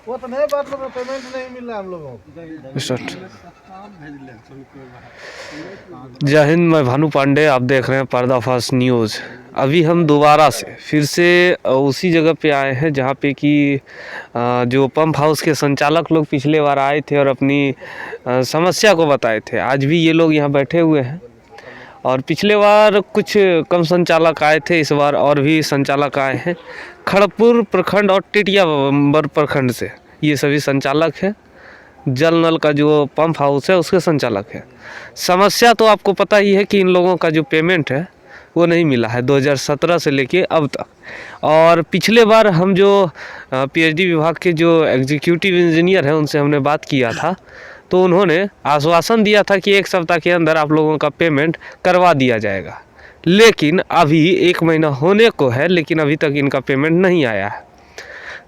वो तो नहीं बात, लोग पेमेंट नहीं मिल रहा हम लोगों को। जय हिंद, मैं भानु पांडे, आप देख रहे हैं पर्दाफाश न्यूज़। अभी हम दोबारा से फिर से उसी जगह पे आए हैं जहाँ पे कि जो पंप हाउस के संचालक लोग पिछले बार आए थे और अपनी समस्या को बताए थे। आज भी ये लोग यहाँ बैठे हुए हैं और पिछले बार कुछ कम संचालक आए थे, इस बार और भी संचालक आए हैं। खड़गपुर प्रखंड और टिटिया बंबर प्रखंड से ये सभी संचालक हैं। जल नल का जो पंप हाउस है उसके संचालक है। समस्या तो आपको पता ही है कि इन लोगों का जो पेमेंट है वो नहीं मिला है 2017 से लेके अब तक। और पिछले बार हम जो पीएचडी विभाग के जो एग्जीक्यूटिव इंजीनियर हैं उनसे हमने बात किया था, तो उन्होंने आश्वासन दिया था कि 1 सप्ताह के अंदर आप लोगों का पेमेंट करवा दिया जाएगा। लेकिन अभी 1 महीना होने को है, लेकिन अभी तक इनका पेमेंट नहीं आया है।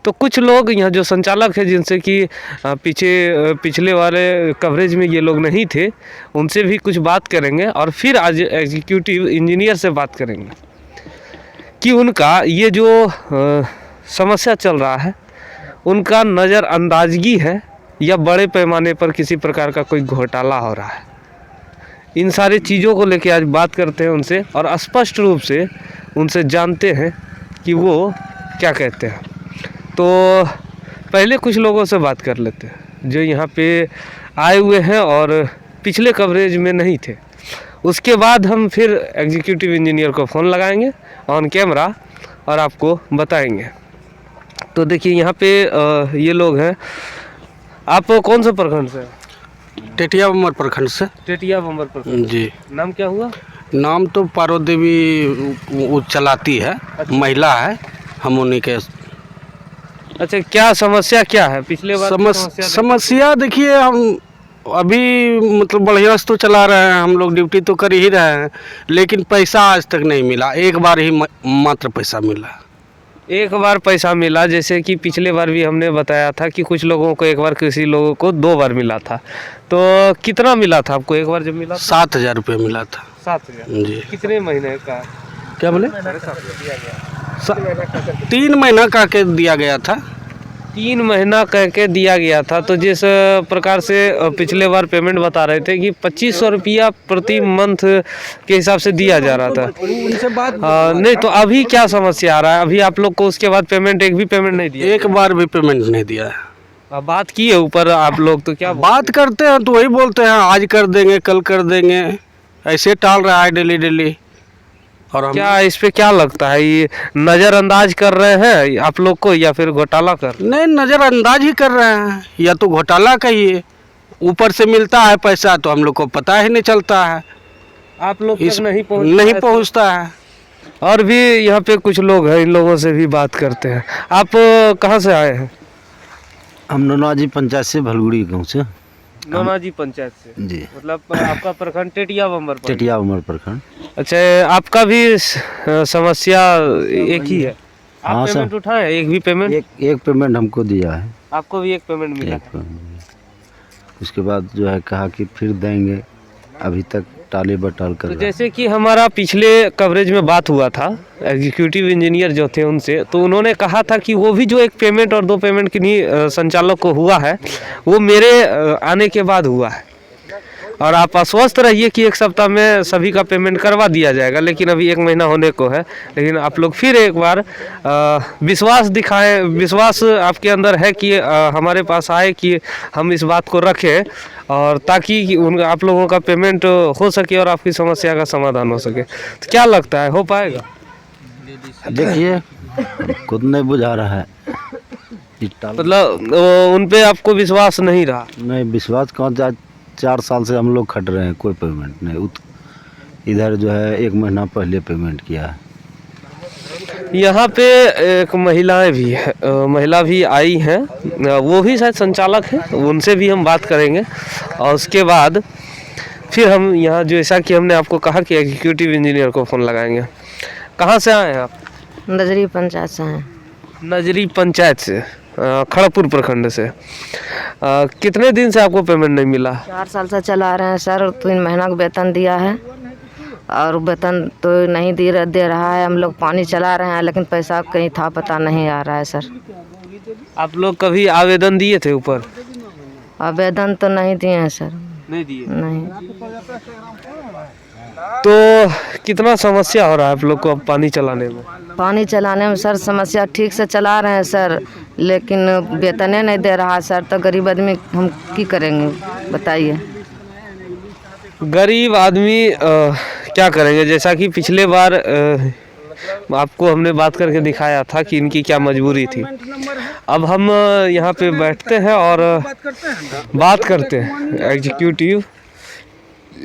तो कुछ लोग यहाँ जो संचालक हैं जिनसे कि पिछले वाले कवरेज में ये लोग नहीं थे, उनसे भी कुछ बात करेंगे और फिर आज एग्जीक्यूटिव इंजीनियर से बात करेंगे कि उनका ये जो समस्या चल रहा है उनका नज़रअंदाजगी है या बड़े पैमाने पर किसी प्रकार का कोई घोटाला हो रहा है। इन सारी चीज़ों को लेकर आज बात करते हैं उनसे और स्पष्ट रूप से उनसे जानते हैं कि वो क्या कहते हैं। तो पहले कुछ लोगों से बात कर लेते हैं जो यहाँ पे आए हुए हैं और पिछले कवरेज में नहीं थे। उसके बाद हम फिर एग्जीक्यूटिव इंजीनियर को फ़ोन लगाएंगे ऑन कैमरा और आपको बताएंगे। तो देखिए यहाँ पे ये लोग हैं। आप कौन से प्रखंड से? टिटिया बंबर प्रखंड से। टिटिया बंबर प्रखंड जी। नाम क्या हुआ? नाम तो पारो देवी वो चलाती है। अच्छा। महिला है, हम उन्हीं के। अच्छा, क्या समस्या क्या है पिछले बार? समस्या देखिए, हम अभी मतलब बढ़िया से तो चला रहे हैं, हम लोग ड्यूटी तो कर ही रहे हैं, लेकिन पैसा आज तक नहीं मिला। एक बार ही मात्र पैसा मिला। एक बार पैसा मिला, जैसे कि पिछले बार भी हमने बताया था कि कुछ लोगों को एक बार, किसी लोगों को 2 बार मिला था। तो कितना मिला था आपको एक बार जब मिला? 7,000 रुपये मिला था। 7,000 जी। कितने महीने का? क्या बोले? 3 महीना का के दिया गया था। 3 महीना कह के दिया गया था। तो जिस प्रकार से पिछले बार पेमेंट बता रहे थे कि 2500 रुपया प्रति मंथ के हिसाब से दिया जा रहा था। उनसे बात नहीं, तो अभी क्या समस्या आ रहा है? अभी आप लोग को उसके बाद पेमेंट, एक भी पेमेंट नहीं दिया? एक बार भी पेमेंट नहीं दिया है। अब बात की है ऊपर आप लोग, तो क्या बात करते हैं तो वही बोलते हैं आज कर देंगे, कल कर देंगे, ऐसे टाल रहा है डेली डेली। और क्या इस पे क्या लगता है, ये नज़रअंदाज कर रहे हैं आप लोग को या फिर घोटाला कर? नहीं, नज़रअंदाज ही कर रहे हैं, या तो घोटाला कहिए। ऊपर से मिलता है पैसा तो हम लोग को पता ही नहीं चलता है, आप लोग तक नहीं पहुंचता है। और भी यहाँ पे कुछ लोग हैं, इन लोगों से भी बात करते हैं। आप कहाँ से आए हैं? हम नौनाजी पंचायत से, भलगुड़ी गाँव से। नौनाजी पंचायत से जी। मतलब आपका प्रखंड टिटिया बंबर? टिटिया बंबर प्रखंड। अच्छा, आपका भी समस्या एक ही है? आप हाँ पेमेंट सर। उठाए? एक भी पेमेंट? एक पेमेंट हमको दिया है। आपको भी एक पेमेंट मिला? उसके बाद जो है कहा कि फिर देंगे, अभी तक टाले बटाल कर तो रहा है। जैसे कि हमारा पिछले कवरेज में बात हुआ था एग्जीक्यूटिव इंजीनियर जो थे उनसे, तो उन्होंने कहा था कि वो भी जो 1 पेमेंट और 2 पेमेंट किन्हीं संचालक को हुआ है वो मेरे आने के बाद हुआ है। और आप आश्वस्त रहिए कि 1 सप्ताह में सभी का पेमेंट करवा दिया जाएगा। लेकिन अभी 1 महीना होने को है, लेकिन आप लोग फिर एक बार विश्वास दिखाएं। विश्वास आपके अंदर है कि हमारे पास आए कि हम इस बात को रखें और ताकि आप लोगों का पेमेंट हो सके और आपकी समस्या का समाधान हो सके। तो क्या लगता है, हो पाएगा? देखिए, खुद नहीं बुझा रहा है। मतलब उन पे आपको विश्वास नहीं रहा? नहीं, विश्वास कहाँ, 4 साल से हम लोग खट रहे हैं, कोई पेमेंट नहीं। इधर जो है 1 महीना पहले पेमेंट किया है। यहाँ पे एक महिलाएं भी है, महिला भी आई हैं, वो भी शायद संचालक हैं, उनसे भी हम बात करेंगे। और उसके बाद फिर हम यहाँ, जैसा कि हमने आपको कहा कि एग्जीक्यूटिव इंजीनियर को फ़ोन लगाएंगे। कहाँ से आए हैं आप? नजरी पंचायत से हैं। नजरी पंचायत से, खड़गपुर प्रखंड से। कितने दिन से आपको पेमेंट नहीं मिला? 4 साल से चला रहे हैं सर। 3 महीना का वेतन दिया है और वेतन तो नहीं दे रहा है। हम लोग पानी चला रहे हैं, लेकिन पैसा कहीं था पता नहीं आ रहा है सर। आप लोग कभी आवेदन दिए थे ऊपर? आवेदन तो नहीं दिए हैं सर। नहीं दिए। नहीं। तो कितना समस्या हो रहा है आप लोग को अब पानी चलाने में? पानी चलाने में सर समस्या, ठीक से चला रहे हैं सर, लेकिन वेतने नहीं दे रहा सर। तो गरीब आदमी हम की करेंगे बताइए? गरीब आदमी क्या करेंगे? जैसा कि पिछले बार आपको हमने बात करके दिखाया था कि इनकी क्या मजबूरी थी। अब हम यहाँ पे बैठते हैं और बात करते हैं एग्जीक्यूटिव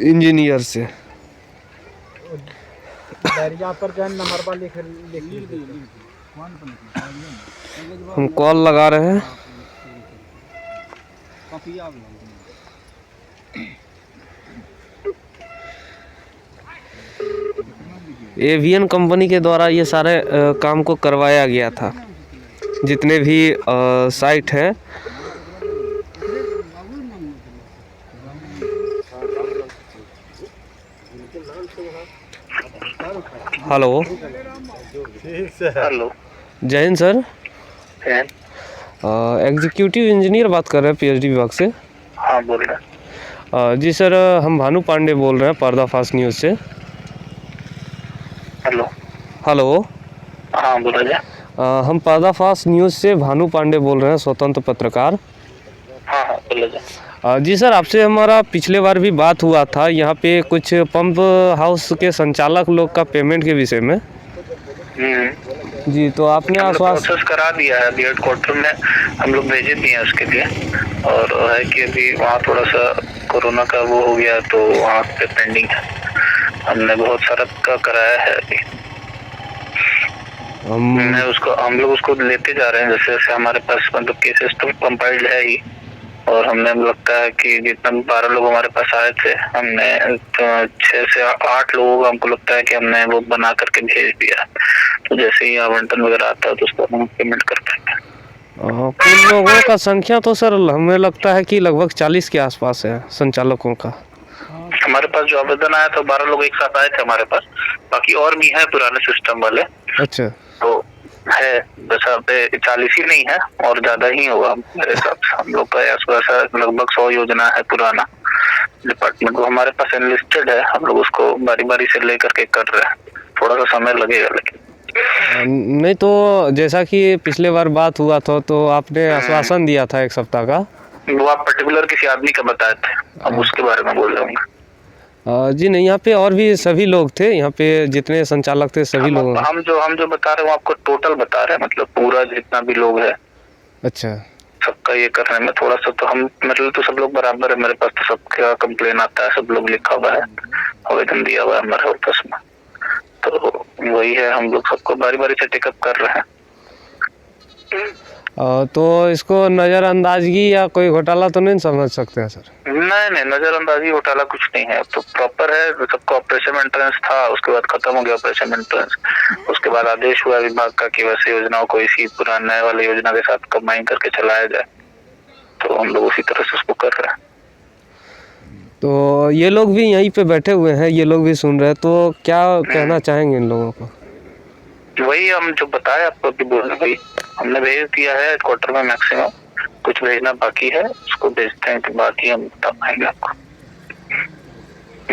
इंजीनियर से। हम कॉल लगा रहे हैं। एवियन कंपनी के द्वारा ये सारे काम को करवाया गया था। जितने भी साइट हैं, हेलो। हेलो, जय हिंद सर। एग्जीक्यूटिव इंजीनियर बात कर रहे हैं पीएचडी विभाग से? हाँ बोल रहे हैं। जी सर, हम भानु पांडे बोल रहे हैं पर्दाफाश न्यूज़ से। हेलो। हेलो। हाँ बोला जाए। हम पर्दाफाश न्यूज़ से भानु पांडे बोल रहे हैं, स्वतंत्र पत्रकार। हाँ हाँ बोला जाए। जी सर, आपसे हमारा पिछले बार भी बात हुआ था यहाँ पे कुछ पंप हाउस के संचालक लोग का पेमेंट के विषय में। जी, तो आपने आश्वासन प्रोसेस करा दिया है अभी हेडक्वार्टर में, हम लोग भेजे दिए हैं उसके लिए। और है कि अभी वहाँ थोड़ा सा कोरोना का वो हो गया तो वहाँ पे पेंडिंग है। हमने बहुत सारा का कराया है अभी। हम लोग उसको लेते जा रहे हैं जैसे जैसे हमारे पास मतलब केसेस तो कंपाइल्ड है ही। और हमने लगता है कि जितना 12 लोग हमारे पास आए थे, हमने 6 से 8 लोगों का हमको लगता है कि हमने वो बना करके भेज दिया। तो जैसे ही आवंटन वगैरह आता है तो उसको हम पेमेंट कर देंगे। कुल लोगों का संख्या तो सर हमें लगता है कि लगभग 40 के आसपास है संचालकों का। हमारे पास जो आवेदन आया था 12 लोग एक साथ आए थे हमारे पास, बाकी और भी है पुराने सिस्टम वाले। अच्छा। तो है वैसा 40 ही नहीं है और ज्यादा ही होगा मेरे हिसाब से। हम लोग का आसपास लगभग 100 योजना है पुराना डिपार्टमेंट को हमारे पास एनलिस्टेड है। हम लोग उसको बारी बारी से लेकर के कर रहे हैं, थोड़ा सा समय लगेगा लेकिन। नहीं तो जैसा कि पिछले बार बात हुआ था तो आपने आश्वासन दिया था 1 सप्ताह का। वो आप पर्टिकुलर किसी आदमी का बताए थे, अब उसके बारे में बोल रहे होंगे। जी नहीं, यहाँ पे और भी सभी लोग थे, यहाँ पे जितने संचालक थे सभी लोग। हम जो बता रहे हैं वो आपको टोटल बता रहे हैं, मतलब पूरा जितना भी लोग है। अच्छा। सबका ये करने में थोड़ा सा तो हम मतलब तो सब लोग बराबर है। मेरे पास तो सबका कंप्लेन आता है, सब लोग लिखा हुआ है, आवेदन दिया हुआ है हमारे ऑफिस में। तो वही है, हम लोग सबको बारी बारी से टेकअप कर रहे हैं। तो इसको नज़रअंदाजगी या कोई घोटाला तो नहीं समझ सकते हैं सर? नहीं, नजरअंदाजी घोटाला कुछ नहीं है। तो प्रॉपर है, सबका ऑपरेशन मेंटेनेंस था, उसके बाद खत्म हो गया ऑपरेशन मेंटेनेंस। उसके बाद आदेश हुआ विभाग का कि वैसे योजनाओं को इसी पुराने वाले योजना के साथ कंबाइन करके चलाया जाए। तो हम लोग उसी तरह से उसको कर रहे हैं। तो ये लोग भी यहीं पे बैठे हुए हैं, ये लोग भी सुन रहे हैं, तो क्या कहना चाहेंगे इन लोगों को? वही हम जो बताए आपको अभी बोलने भाई, हमने भेज दिया है क्वार्टर में, मैक्सिमम कुछ भेजना बाकी है, उसको भेजते हैं कि बाकी हम बता पाएंगे आपको।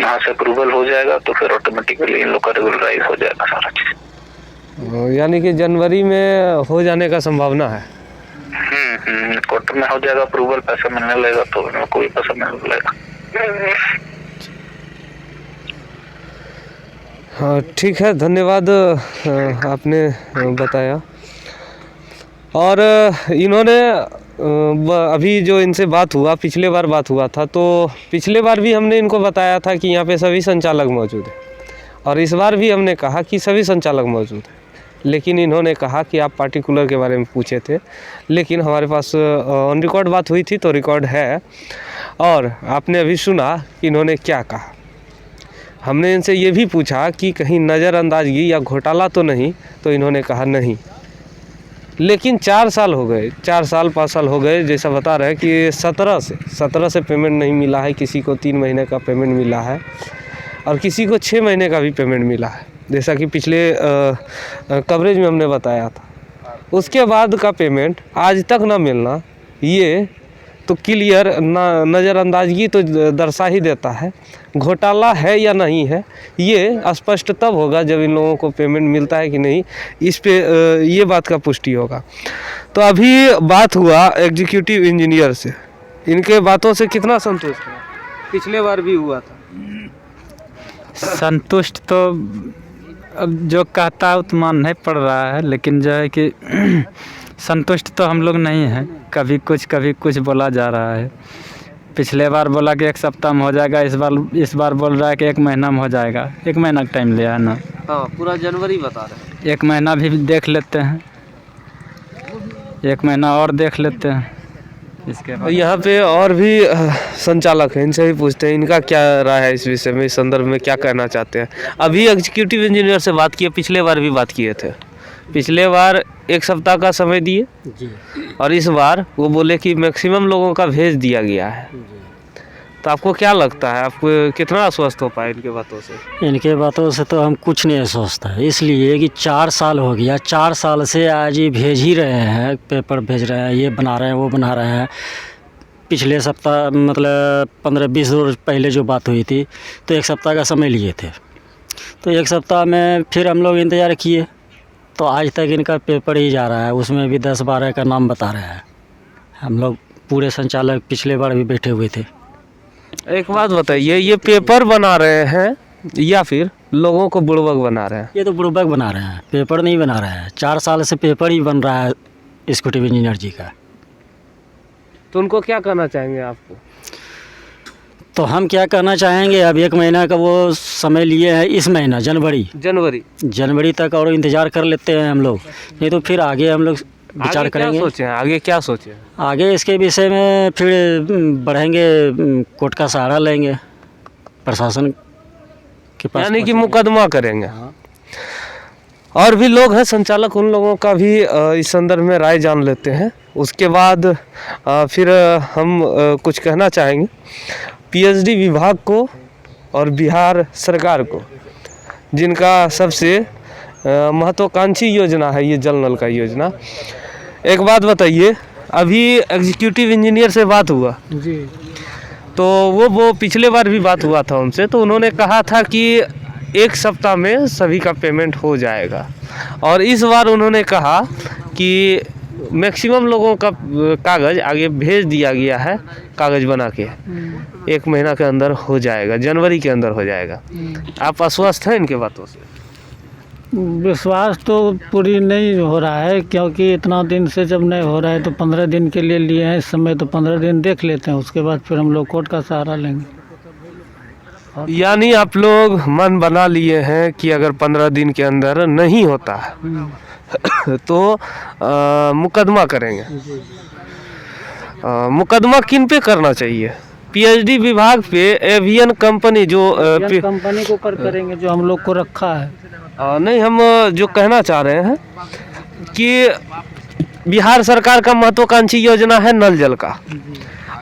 यहाँ से अप्रूवल हो जाएगा तो फिर ऑटोमेटिकली इन लोग का रेगुलराइज हो जाएगा सारा चीज। यानी कि जनवरी में हो जाने का संभावना है। क्वार्टर में हो जाएगा अप्रूवल, पैसा मिलने लगेगा तो कोई पैसा मिलने लगेगा। हाँ ठीक है, धन्यवाद आपने बताया। और इन्होंने अभी जो इनसे बात हुआ, पिछले बार बात हुआ था, तो पिछले बार भी हमने इनको बताया था कि यहाँ पे सभी संचालक मौजूद हैं, और इस बार भी हमने कहा कि सभी संचालक मौजूद हैं। लेकिन इन्होंने कहा कि आप पार्टिकुलर के बारे में पूछे थे, लेकिन हमारे पास ऑन रिकॉर्ड बात हुई थी तो रिकॉर्ड है। और आपने अभी सुना कि इन्होंने क्या कहा। हमने इनसे ये भी पूछा कि कहीं नज़रअंदाजगी या घोटाला तो नहीं, तो इन्होंने कहा नहीं। लेकिन 4 साल हो गए, 4 साल 5 साल हो गए, जैसा बता रहे हैं कि 17 से पेमेंट नहीं मिला है। किसी को 3 महीने का पेमेंट मिला है और किसी को 6 महीने का भी पेमेंट मिला है, जैसा कि पिछले कवरेज में हमने बताया था। उसके बाद का पेमेंट आज तक ना मिलना, ये तो क्लियर नज़रअंदाजगी तो दर्शा ही देता है। घोटाला है या नहीं है ये स्पष्ट तब होगा जब इन लोगों को पेमेंट मिलता है कि नहीं, इस पे ये बात का पुष्टि होगा। तो अभी बात हुआ एग्जीक्यूटिव इंजीनियर से, इनके बातों से कितना संतुष्ट है? पिछले बार भी हुआ था। संतुष्ट तो अब जो कहता है उतना नहीं पड़ रहा है, लेकिन जो है कि संतुष्ट तो हम लोग नहीं हैं। कभी कुछ बोला जा रहा है। पिछले बार बोला कि 1 सप्ताह में हो जाएगा, इस बार बोल रहा है कि 1 महीना में हो जाएगा। 1 महीना का टाइम लिया है ना। हाँ, पूरा जनवरी बता रहे हैं। 1 महीना भी देख लेते हैं, 1 महीना और देख लेते हैं इसके बाद। यहाँ पे और भी संचालक हैं, इनसे भी पूछते हैं इनका क्या राय है इस विषय में, इस संदर्भ में क्या कहना चाहते हैं। अभी एग्जीक्यूटिव इंजीनियर से बात किए, पिछले बार भी बात किए थे। पिछले बार 1 सप्ताह का समय दिए और इस बार वो बोले कि मैक्सिमम लोगों का भेज दिया गया है। तो आपको क्या लगता है, आपको कितना आश्वस्त हो पाए इनके बातों से? इनके बातों से तो हम कुछ नहीं सोचता है, इसलिए कि 4 साल हो गया, 4 साल से आज ये भेज ही रहे हैं, पेपर भेज रहे हैं, ये बना रहे हैं, वो बना रहे हैं। पिछले सप्ताह मतलब 15-20 रोज पहले जो बात हुई थी तो 1 सप्ताह का समय लिए थे, तो 1 सप्ताह में फिर हम लोग इंतज़ार किए तो आज तक इनका पेपर ही जा रहा है, उसमें भी 10-12 का नाम बता रहे हैं। हम लोग पूरे संचालक पिछले बार भी बैठे हुए थे। एक बात बताइए, ये पेपर बना रहे हैं या फिर लोगों को बुड़बक बना रहे हैं? ये तो बुड़बक बना रहे हैं, पेपर नहीं बना रहे हैं। 4 साल से पेपर ही बन रहा है एग्जीक्यूटिव इंजीनियर जी का। तो उनको क्या कहना चाहेंगे आपको? तो हम क्या कहना चाहेंगे, अब 1 महीना का वो समय लिए हैं, इस महीना जनवरी तक और इंतज़ार कर लेते हैं हम लोग, नहीं तो फिर आगे हम लोग विचार करेंगे। आगे क्या सोचे? आगे इसके विषय में फिर बढ़ेंगे, कोर्ट का सहारा लेंगे, प्रशासन के पास, यानी कि मुकदमा करेंगे। और भी लोग हैं संचालक, उन लोगों का भी इस संदर्भ में राय जान लेते हैं। उसके बाद फिर हम कुछ कहना चाहेंगे पीएचडी विभाग को और बिहार सरकार को, जिनका सबसे महत्वाकांक्षी योजना है ये जल नल का योजना। एक बात बताइए, अभी एग्जीक्यूटिव इंजीनियर से बात हुआ जी, तो वो पिछले बार भी बात हुआ था उनसे, तो उन्होंने कहा था कि 1 सप्ताह में सभी का पेमेंट हो जाएगा। और इस बार उन्होंने कहा कि मैक्सिमम लोगों का कागज़ आगे भेज दिया गया है, कागज़ बना के 1 महीना के अंदर हो जाएगा, जनवरी के अंदर हो जाएगा। आप आश्वस्त हैं इनके बातों से? विश्वास तो पूरी नहीं हो रहा है, क्योंकि इतना दिन से जब नहीं हो रहा है तो 15 दिन के लिए लिए हैं इस समय, तो 15 दिन देख लेते हैं, उसके बाद फिर हम लोग कोर्ट का सहारा लेंगे। यानी आप लोग मन बना लिए हैं कि अगर 15 दिन के अंदर नहीं होता है तो मुकदमा करेंगे। मुकदमा किन पे करना चाहिए? पीएचडी विभाग पे, एवियन कंपनी जो कंपनी को करेंगे जो हम लोग को रखा है। नहीं, हम जो कहना चाह रहे हैं कि बिहार सरकार का महत्वाकांक्षी योजना है नल जल का,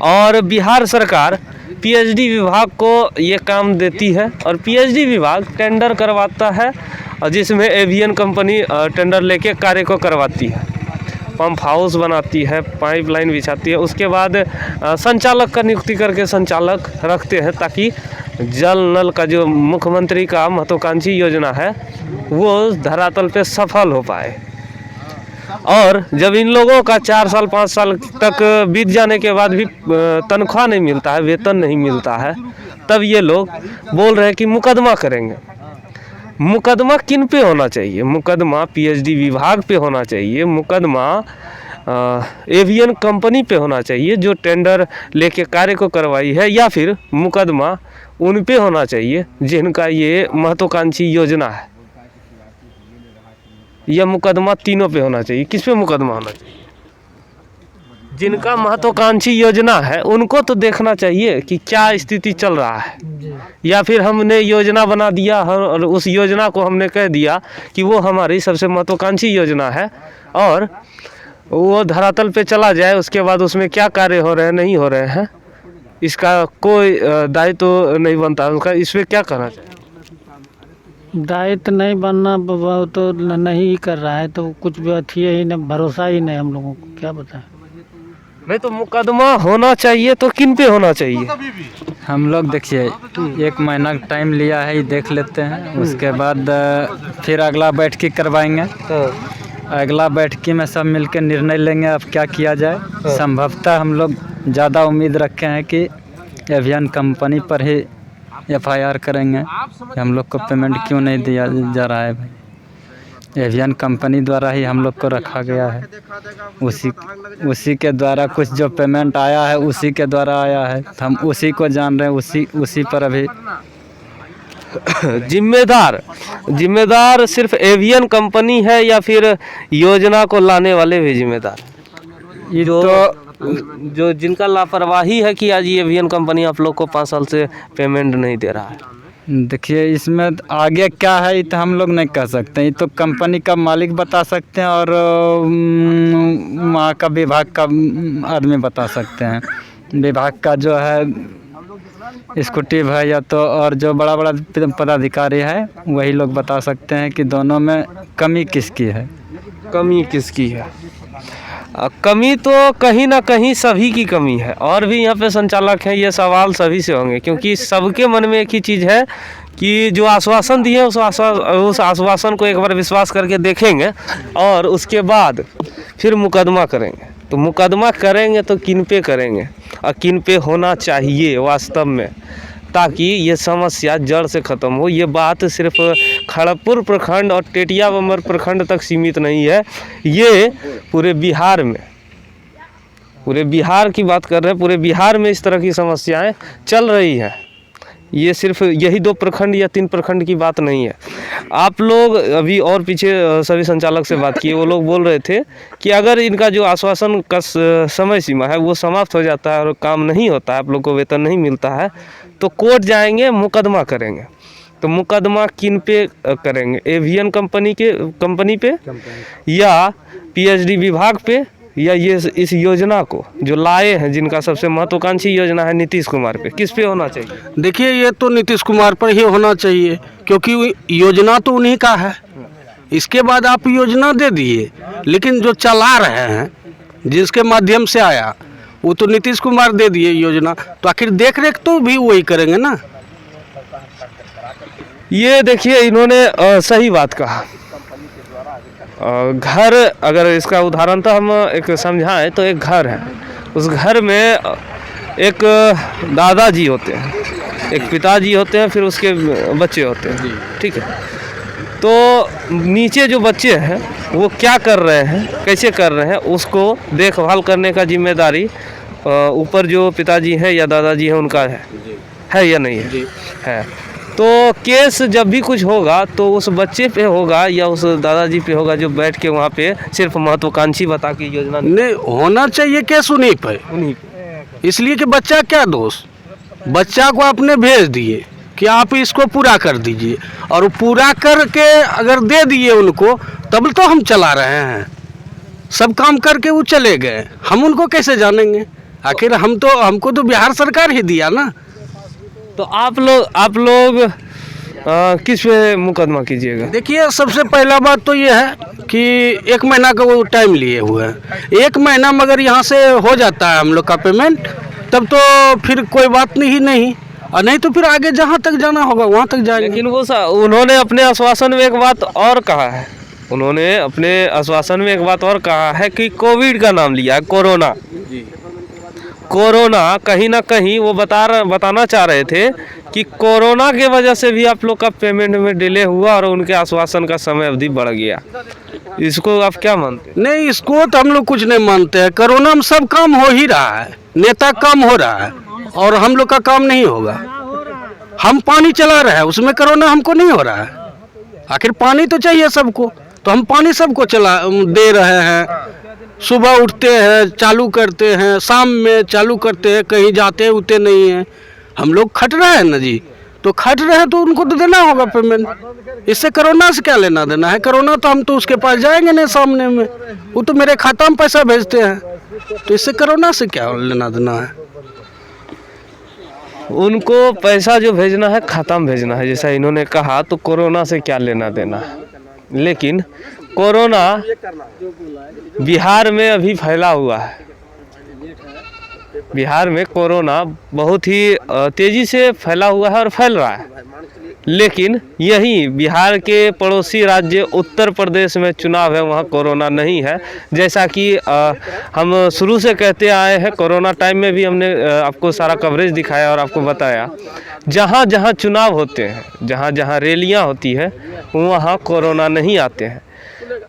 और बिहार सरकार पीएचडी विभाग को ये काम देती है और पीएचडी विभाग टेंडर करवाता है, और जिसमें एवियन कंपनी टेंडर लेके कार्य को करवाती है, पंप हाउस बनाती है, पाइपलाइन बिछाती है। उसके बाद संचालक का नियुक्ति करके संचालक रखते हैं, ताकि जल नल का जो मुख्यमंत्री का महत्वाकांक्षी योजना है वो धरातल पे सफल हो पाए। और जब इन लोगों का 4 साल 5 साल तक बीत जाने के बाद भी तनख्वाह नहीं मिलता है, वेतन नहीं मिलता है, तब ये लोग बोल रहे हैं कि मुकदमा करेंगे। मुकदमा किन पे होना चाहिए? मुकदमा पीएचडी विभाग पे होना चाहिए, मुकदमा एवियन कंपनी पे होना चाहिए जो टेंडर लेके कार्य को करवाई है, या फिर मुकदमा उन पे होना चाहिए जिनका ये महत्वाकांक्षी योजना है? यह मुकदमा तीनों पे होना चाहिए। किस पे मुकदमा होना चाहिए? जिनका महत्वाकांक्षी योजना है उनको तो देखना चाहिए कि क्या स्थिति चल रहा है, या फिर हमने योजना बना दिया और उस योजना को हमने कह दिया कि वो हमारी सबसे महत्वाकांक्षी योजना है और वो धरातल पे चला जाए, उसके बाद उसमें क्या कार्य हो रहे हैं नहीं हो रहे हैं इसका कोई दायित्व तो नहीं बनता उनका। इस पर क्या कहना चाहिए? दायित्व नहीं बनना वो तो नहीं कर रहा है, तो कुछ भी अथी ही नहीं, भरोसा ही नहीं हम लोगों को, क्या बताएं। नहीं तो मुकदमा होना चाहिए तो किन पे होना चाहिए? हम लोग देखिए 1 महीना का टाइम लिया है, ये देख लेते हैं, उसके बाद फिर अगला बैठकी करवाएंगे। अगला बैठकी में सब मिलकर निर्णय लेंगे अब क्या किया जाए। संभवतः हम लोग ज़्यादा उम्मीद रखे हैं कि एवियन कंपनी पर ही FIR करेंगे। हम लोग को पेमेंट क्यों नहीं दिया जा रहा है भाई? एवियन कंपनी द्वारा ही हम लोग को रखा गया है, उसी के द्वारा कुछ जो पेमेंट आया है उसी के द्वारा आया है, तो हम उसी को जान रहे हैं, उसी पर अभी जिम्मेदार सिर्फ एवियन कंपनी है या फिर योजना को लाने वाले भी जिम्मेदार? ये जो जिनका लापरवाही है कि आज ये एवियन कंपनी आप लोग को 5 साल से पेमेंट नहीं दे रहा है। देखिए इसमें आगे क्या है ये तो हम लोग नहीं कह सकते, ये तो कंपनी का मालिक बता सकते हैं और वहाँ का विभाग का आदमी बता सकते हैं। विभाग का जो है एक्जीक्यूटिव है या तो और जो बड़ा पदाधिकारी है वही लोग बता सकते हैं कि दोनों में कमी किसकी है। कमी तो कहीं ना कहीं सभी की कमी है, और भी यहाँ पे संचालक हैं, ये सवाल सभी से होंगे क्योंकि सबके मन में एक ही चीज़ है कि जो आश्वासन दिए उस आश्वासन को एक बार विश्वास करके देखेंगे और उसके बाद फिर मुकदमा करेंगे। तो मुकदमा करेंगे तो किन पे करेंगे और किन पे होना चाहिए वास्तव में, ताकि ये समस्या जड़ से ख़त्म हो। ये बात सिर्फ खड़गपुर प्रखंड और टेटिया बम्बर प्रखंड तक सीमित नहीं है, ये पूरे बिहार की बात कर रहे हैं। पूरे बिहार में इस तरह की समस्याएं चल रही हैं। ये सिर्फ यही 2 प्रखंड या 3 प्रखंड की बात नहीं है। आप लोग अभी और पीछे सभी संचालक से बात किए, वो लोग बोल रहे थे कि अगर इनका जो आश्वासन का समय सीमा है वो समाप्त हो जाता है और काम नहीं होता है, आप लोग को वेतन नहीं मिलता है, तो कोर्ट जाएंगे, मुकदमा करेंगे। तो मुकदमा किन पे करेंगे? एवियन कंपनी पे या PhD विभाग पे या ये इस योजना को जो लाए हैं, जिनका सबसे महत्वाकांक्षी योजना है नीतीश कुमार पे, किस पे होना चाहिए? देखिए ये तो नीतीश कुमार पर ही होना चाहिए क्योंकि योजना तो उन्हीं का है। इसके बाद आप योजना दे दिए, लेकिन जो चला रहे हैं जिसके माध्यम से आया वो तो नीतीश कुमार दे दिए योजना, तो आखिर देख रेख तो भी वही करेंगे ना। ये देखिए इन्होंने सही बात कहा। घर, अगर इसका उदाहरण तो हम एक समझाएं तो एक घर है, उस घर में एक दादाजी होते हैं, एक पिताजी होते हैं, फिर उसके बच्चे होते हैं, ठीक है। तो नीचे जो बच्चे हैं वो क्या कर रहे हैं, कैसे कर रहे हैं, उसको देखभाल करने का जिम्मेदारी ऊपर जो पिताजी हैं या दादाजी हैं उनका है या नहीं है। तो केस जब भी कुछ होगा तो उस बच्चे पे होगा या उस दादाजी पे होगा जो बैठ के वहाँ पे सिर्फ महत्वाकांक्षी बता के योजना नहीं होना चाहिए केस उन्हीं पे। इसलिए कि बच्चा क्या दोष, बच्चा को आपने भेज दिए कि आप इसको पूरा कर दीजिए, और पूरा करके अगर दे दिए उनको तब तो हम चला रहे हैं। सब काम करके वो चले गए, हम उनको कैसे जानेंगे? आखिर हमको तो बिहार सरकार ही दिया ना। तो आप लोग किस पे मुकदमा कीजिएगा? देखिए सबसे पहला बात तो ये है कि 1 महीना का वो टाइम लिए हुए हैं। 1 महीना मगर यहाँ से हो जाता है हम लोग का पेमेंट, तब तो फिर कोई बात नहीं, और नहीं तो फिर आगे जहाँ तक जाना होगा वहाँ तक जाएंगे। लेकिन उन्होंने अपने आश्वासन में एक बात और कहा है, उन्होंने अपने आश्वासन में एक बात और कहा है कि कोविड का नाम लिया है, कोरोना कहीं ना कहीं वो बताना चाह रहे थे कि कोरोना के वजह से भी आप लोग का पेमेंट में डिले हुआ और उनके आश्वासन का समय अवधि बढ़ गया। इसको आप क्या मानते हैं? नहीं, इसको तो हम लोग कुछ नहीं मानते हैं। कोरोना में सब काम हो ही रहा है, नेता काम हो रहा है और हम लोग का काम नहीं होगा। हम पानी चला रहे हैं, उसमें कोरोना हमको नहीं हो रहा है। आखिर पानी तो चाहिए सबको, तो हम पानी सबको दे रहे हैं। सुबह उठते हैं चालू करते हैं, शाम में चालू करते हैं, कहीं जाते उठते नहीं हैं। हम लोग खट रहे हैं ना जी, तो खट रहे हैं तो उनको तो देना होगा पेमेंट। इससे कोरोना से क्या लेना देना है? कोरोना तो हम तो उसके पास जाएंगे नहीं सामने में, वो तो मेरे खाता में पैसा भेजते हैं, तो इससे कोरोना से क्या लेना देना है? उनको पैसा जो भेजना है खाता में भेजना है, जैसा इन्होंने कहा, तो कोरोना से क्या लेना देना। लेकिन कोरोना बिहार में अभी फैला हुआ है। बिहार में कोरोना बहुत ही तेज़ी से फैला हुआ है और फैल रहा है। लेकिन यही बिहार के पड़ोसी राज्य उत्तर प्रदेश में चुनाव है, वहाँ कोरोना नहीं है। जैसा कि हम शुरू से कहते आए हैं, कोरोना टाइम में भी हमने आपको सारा कवरेज दिखाया और आपको बताया, जहाँ जहाँ चुनाव होते हैं, जहाँ जहाँ रैलियाँ होती है, वहाँ कोरोना नहीं आते हैं।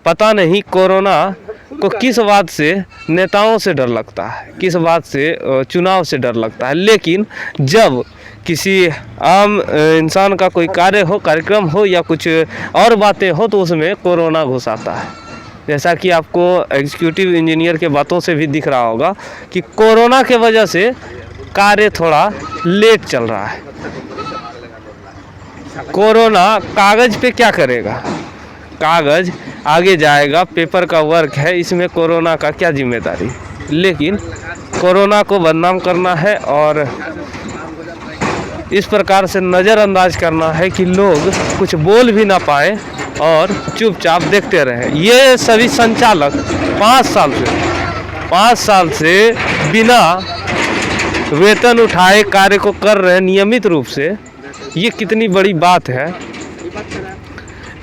पता नहीं कोरोना को किस बात से नेताओं से डर लगता है, किस बात से चुनाव से डर लगता है। लेकिन जब किसी आम इंसान का कोई कार्य हो, कार्यक्रम हो या कुछ और बातें हो, तो उसमें कोरोना घुस आता है। जैसा कि आपको एग्जीक्यूटिव इंजीनियर के बातों से भी दिख रहा होगा कि कोरोना के वजह से कार्य थोड़ा लेट चल रहा है। कोरोना कागज़ पे क्या करेगा? कागज़ आगे जाएगा, पेपर का वर्क है, इसमें कोरोना का क्या जिम्मेदारी। लेकिन कोरोना को बदनाम करना है और इस प्रकार से नज़रअंदाज करना है कि लोग कुछ बोल भी ना पाए और चुपचाप देखते रहें। ये सभी संचालक 5 साल से बिना वेतन उठाए कार्य को कर रहे हैं नियमित रूप से। ये कितनी बड़ी बात है।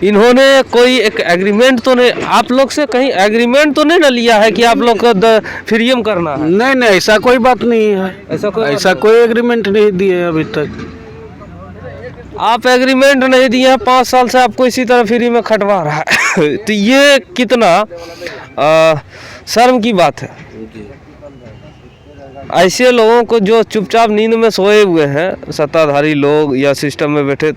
इन्होंने कोई एक एग्रीमेंट तो नहीं, आप लोग से कहीं एग्रीमेंट तो नहीं ना लिया है कि आप लोग को फ्रीएम करना है? नहीं नहीं, ऐसा कोई बात नहीं है। ऐसा कोई एग्रीमेंट नहीं दिए अभी तक। आप एग्रीमेंट नहीं दिए हैं, 5 साल से आपको इसी तरह फ्री में खटवा रहा है। तो ये कितना शर्म की बात है। ऐसे लोगों को जो चुपचाप नींद में सोए हुए हैं, सत्ताधारी लोग या सिस्टम में बैठे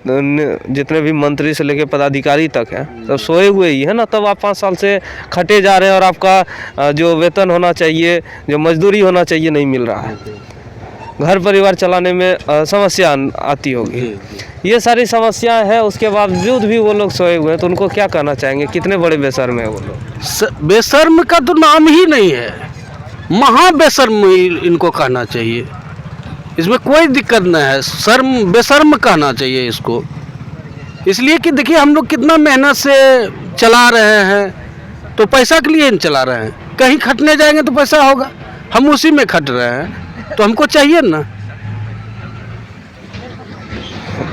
जितने भी मंत्री से लेकर पदाधिकारी तक हैं, सब सोए हुए ही है ना। तब आप 5 साल से खटे जा रहे हैं और आपका जो वेतन होना चाहिए, जो मजदूरी होना चाहिए, नहीं मिल रहा है। घर परिवार चलाने में समस्या आती होगी। ये सारी समस्या है, उसके बावजूद भी वो लोग सोए हुए हैं। तो उनको क्या कहना चाहेंगे? कितने बड़े बेशर्म है वो लोग। बेशर्म का तो नाम ही नहीं है, महाबेशर्म इनको कहना चाहिए। इसमें कोई दिक्कत नहीं है, शर्म बेशर्म कहना चाहिए इसको। इसलिए कि देखिए हम लोग कितना मेहनत से चला रहे हैं, तो पैसा के लिए चला रहे हैं। कहीं खटने जाएंगे तो पैसा होगा, हम उसी में खट रहे हैं, तो हमको चाहिए ना।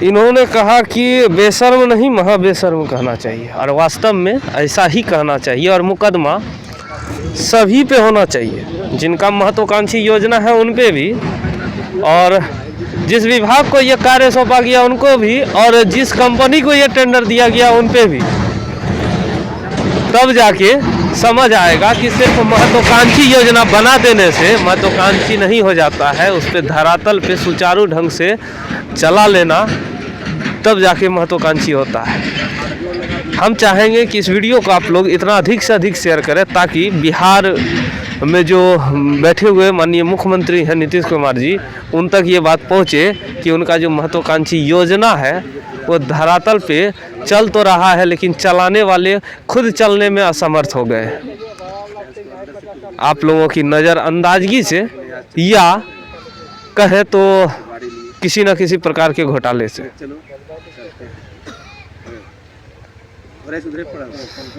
इन्होंने कहा कि बेशर्म नहीं, महाबेशर्म कहना चाहिए, और वास्तव में ऐसा ही कहना चाहिए। और मुकदमा सभी पे होना चाहिए, जिनका महत्वाकांक्षी योजना है उन पे भी, और जिस विभाग को ये कार्य सौंपा गया उनको भी, और जिस कंपनी को ये टेंडर दिया गया उन पे भी। तब जाके समझ आएगा कि सिर्फ महत्वाकांक्षी योजना बना देने से महत्वाकांक्षी नहीं हो जाता है, उस पर धरातल पे सुचारू ढंग से चला लेना तब जाके महत्वाकांक्षी होता है। हम चाहेंगे कि इस वीडियो को आप लोग इतना अधिक से अधिक शेयर करें, ताकि बिहार में जो बैठे हुए माननीय मुख्यमंत्री हैं नीतीश कुमार जी, उन तक ये बात पहुँचे कि उनका जो महत्वाकांक्षी योजना है वो धरातल पे चल तो रहा है, लेकिन चलाने वाले खुद चलने में असमर्थ हो गए आप लोगों की नज़रअंदाजगी से, या कहे तो किसी न किसी प्रकार के घोटाले से।